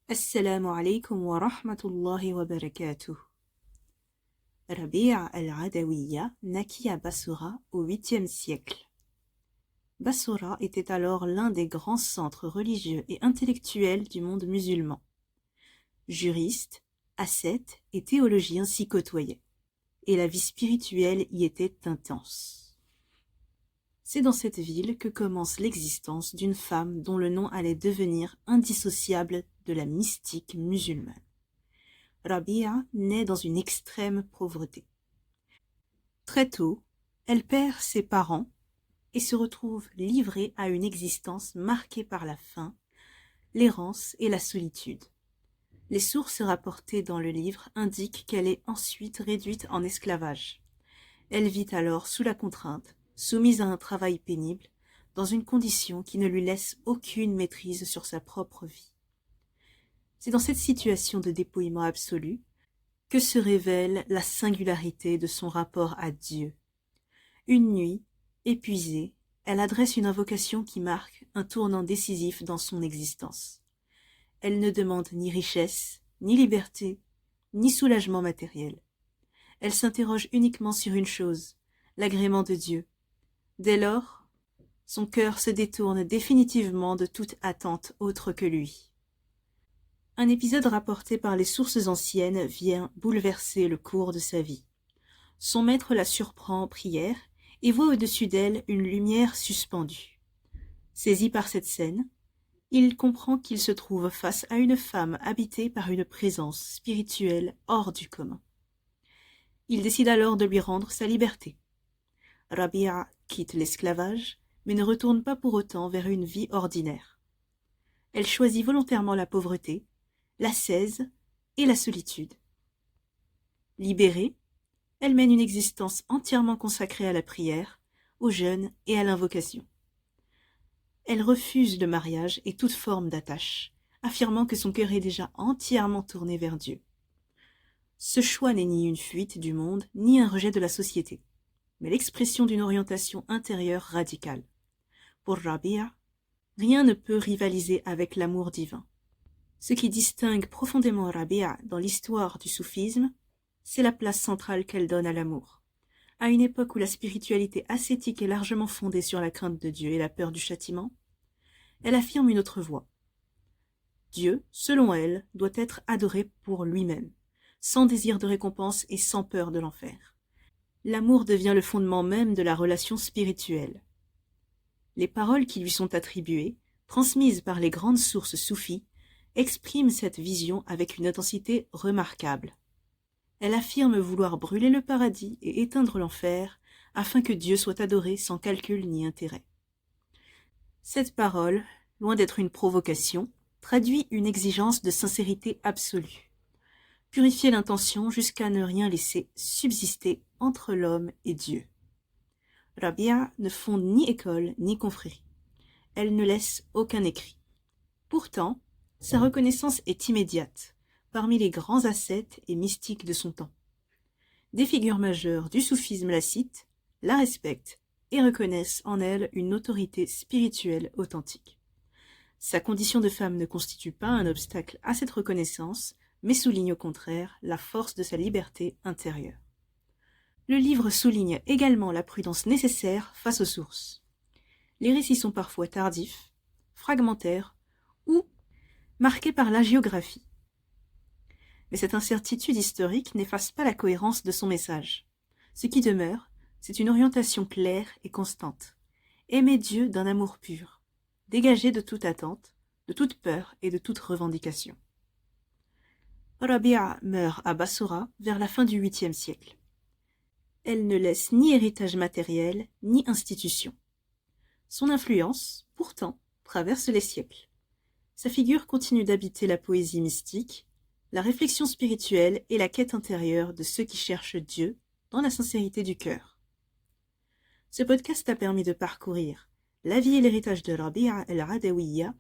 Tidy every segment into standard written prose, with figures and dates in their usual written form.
Assalamu alaikum wa rahmatullahi wa barakatuh. Rabi'a al-Adawiyya naquit à Bassorah au 8e siècle. Bassorah était alors l'un des grands centres religieux et intellectuels du monde musulman. Juristes, ascètes et théologiens s'y côtoyaient, et la vie spirituelle y était intense. C'est dans cette ville que commence l'existence d'une femme dont le nom allait devenir indissociable de la mystique musulmane. Rabi'a naît dans une extrême pauvreté. Très tôt, elle perd ses parents et se retrouve livrée à une existence marquée par la faim, l'errance et la solitude. Les sources rapportées dans le livre indiquent qu'elle est ensuite réduite en esclavage. Elle vit alors sous la contrainte, soumise à un travail pénible, dans une condition qui ne lui laisse aucune maîtrise sur sa propre vie. C'est dans cette situation de dépouillement absolu que se révèle la singularité de son rapport à Dieu. Une nuit, épuisée, elle adresse une invocation qui marque un tournant décisif dans son existence. Elle ne demande ni richesse, ni liberté, ni soulagement matériel. Elle s'interroge uniquement sur une chose, l'agrément de Dieu. Dès lors, son cœur se détourne définitivement de toute attente autre que lui. Un épisode rapporté par les sources anciennes vient bouleverser le cours de sa vie. Son maître la surprend en prière et voit au-dessus d'elle une lumière suspendue. Saisi par cette scène, il comprend qu'il se trouve face à une femme habitée par une présence spirituelle hors du commun. Il décide alors de lui rendre sa liberté. Rabi'a quitte l'esclavage, mais ne retourne pas pour autant vers une vie ordinaire. Elle choisit volontairement la pauvreté, l'ascèse et la solitude. Libérée, elle mène une existence entièrement consacrée à la prière, au jeûne et à l'invocation. Elle refuse le mariage et toute forme d'attache, affirmant que son cœur est déjà entièrement tourné vers Dieu. Ce choix n'est ni une fuite du monde, ni un rejet de la société, mais l'expression d'une orientation intérieure radicale. Pour Rabi'a, rien ne peut rivaliser avec l'amour divin. Ce qui distingue profondément Rabi'a dans l'histoire du soufisme, c'est la place centrale qu'elle donne à l'amour. À une époque où la spiritualité ascétique est largement fondée sur la crainte de Dieu et la peur du châtiment, elle affirme une autre voie. Dieu, selon elle, doit être adoré pour lui-même, sans désir de récompense et sans peur de l'enfer. L'amour devient le fondement même de la relation spirituelle. Les paroles qui lui sont attribuées, transmises par les grandes sources soufis, exprime cette vision avec une intensité remarquable. Elle affirme vouloir brûler le paradis et éteindre l'enfer afin que Dieu soit adoré sans calcul ni intérêt. Cette parole, loin d'être une provocation, traduit une exigence de sincérité absolue. Purifier l'intention jusqu'à ne rien laisser subsister entre l'homme et Dieu. Rabi'a ne fonde ni école ni confrérie. Elle ne laisse aucun écrit. Pourtant, sa reconnaissance est immédiate, parmi les grands ascètes et mystiques de son temps. Des figures majeures du soufisme la citent, la respectent et reconnaissent en elle une autorité spirituelle authentique. Sa condition de femme ne constitue pas un obstacle à cette reconnaissance, mais souligne au contraire la force de sa liberté intérieure. Le livre souligne également la prudence nécessaire face aux sources. Les récits sont parfois tardifs, fragmentaires ou marqués par la géographie. Mais cette incertitude historique n'efface pas la cohérence de son message. Ce qui demeure, c'est une orientation claire et constante. Aimer Dieu d'un amour pur, dégagé de toute attente, de toute peur et de toute revendication. Rabi'a meurt à Bassorah vers la fin du 8e siècle. Elle ne laisse ni héritage matériel, ni institution. Son influence, pourtant, traverse les siècles. Sa figure continue d'habiter la poésie mystique, la réflexion spirituelle et la quête intérieure de ceux qui cherchent Dieu dans la sincérité du cœur. Ce podcast a permis de parcourir la vie et l'héritage de Rabi'a al-Adawiyya,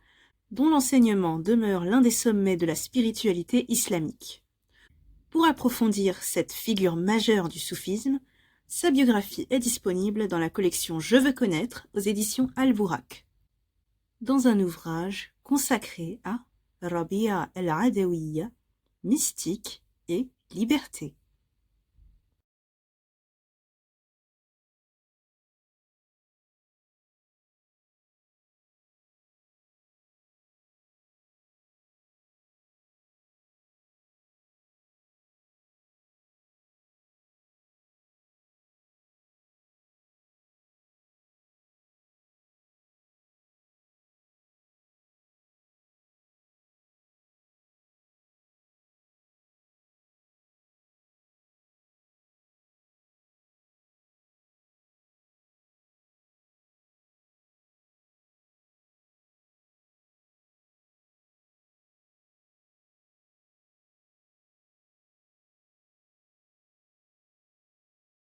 dont l'enseignement demeure l'un des sommets de la spiritualité islamique. Pour approfondir cette figure majeure du soufisme, sa biographie est disponible dans la collection Je veux connaître aux éditions Al-Bourak, dans un ouvrage consacré à Rabia al-Adawiya, mystique et liberté.